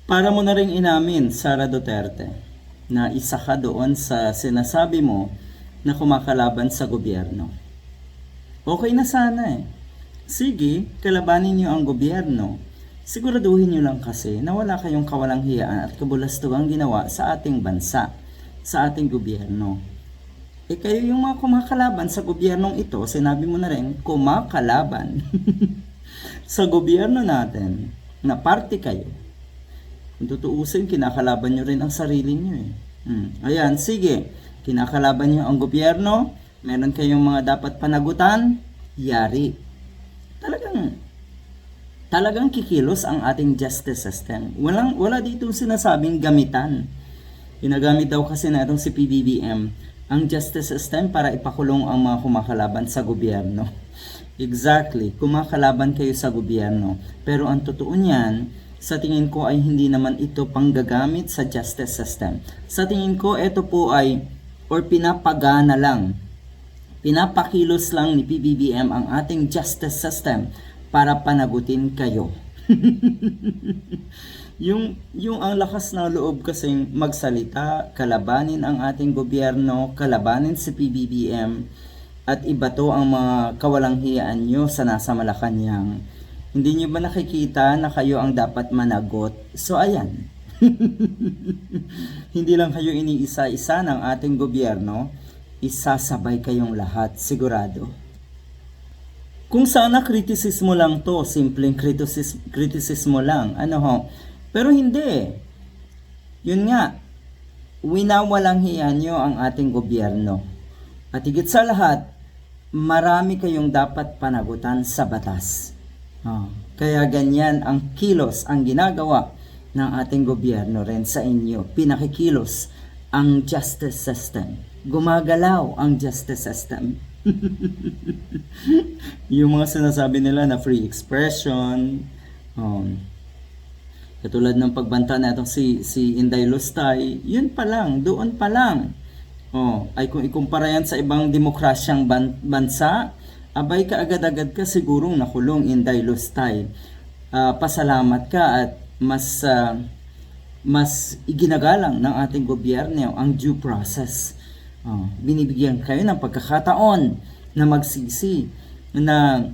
Para mo na ring inamin, Sara Duterte, na isa ka doon sa sinasabi mo na kumakalaban sa gobyerno. Okay na sana eh. Sige, kalabanin niyo ang gobyerno. Siguraduhin niyo lang kasi na wala kayong kawalang hiyaan at kabulastugang ginawa sa ating bansa, sa ating gobyerno. Kayo yung mga kumakalaban sa gobyernong ito, sinabi mo na rin, kumakalaban sa gobyerno natin, na parte kayo. Kung tutuusin, kinakalaban nyo rin ang sarili nyo eh. Ayan, sige. Kinakalaban nyo ang gobyerno, meron kayong mga dapat panagutan, yari. Talagang kikilos ang ating justice system. Wala dito sinasabing gamitan. Ginagamit daw kasi na itong si PBBM ang justice system para ipakulong ang mga kumakalaban sa gobyerno. Exactly, kumakalaban kayo sa gobyerno. Pero ang totoo niyan, sa tingin ko ay hindi naman ito panggagamit sa justice system. Sa tingin ko, ito po ay, or pinapagana lang, pinapakilos lang ni PBBM ang ating justice system para panagutin kayo. yung ang lakas ng loob kasing magsalita, kalabanin ang ating gobyerno, kalabanin si PBBM, at ibato ang mga kawalang hiyaan nyo sa nasa Malacanang. Hindi nyo ba nakikita na kayo ang dapat managot? So ayan. Hindi lang kayo iniisa-isa ng ating gobyerno, isasabay kayong lahat, sigurado. Kung sana kritisismo lang to, simpleng kritisismo lang, pero hindi. Yun nga, winawalang hiya nyo ang ating gobyerno. At higit sa lahat, marami kayong dapat panagutan sa batas. Kaya ganyan ang kilos, ang ginagawa ng ating gobyerno rin sa inyo. Pinakikilos ang justice system. Gumagalaw ang justice system. Yung mga sinasabi nila na free expression, katulad ng pagbanta na itong si Inday Lustay, yun pa lang, doon pa lang. Ay kung ikumpara yan sa ibang demokrasyang bansa, abay ka agad-agad ka sigurong nakulong, Inday Lustay. Pasalamat ka at mas iginagalang ng ating gobyerno ang due process. Binibigyan kayo ng pagkakataon na magsisi, na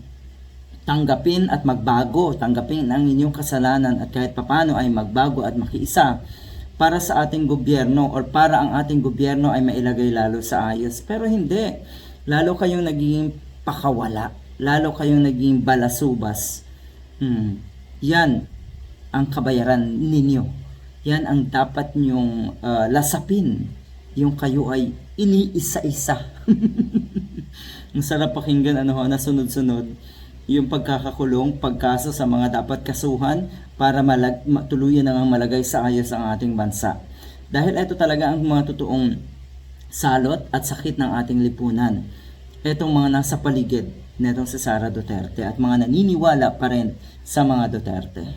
tanggapin at magbago, tanggapin ang inyong kasalanan at kahit papano ay magbago at makiisa para sa ating gobyerno or para ang ating gobyerno ay mailagay lalo sa ayos. Pero hindi, lalo kayong naging pakawala, lalo kayong naging balasubas. Yan ang kabayaran ninyo. Yan ang dapat nyong lasapin. Yung kayo ay iniisa-isa. Ang sarap pakinggan na sunod-sunod yung pagkakakulong, pagkaso sa mga dapat kasuhan para tuluyan na malagay sa ayos ang ating bansa. Dahil ito talaga ang mga totoong salot at sakit ng ating lipunan. Itong mga nasa paligid netong si Sara Duterte at mga naniniwala pa rin sa mga Duterte.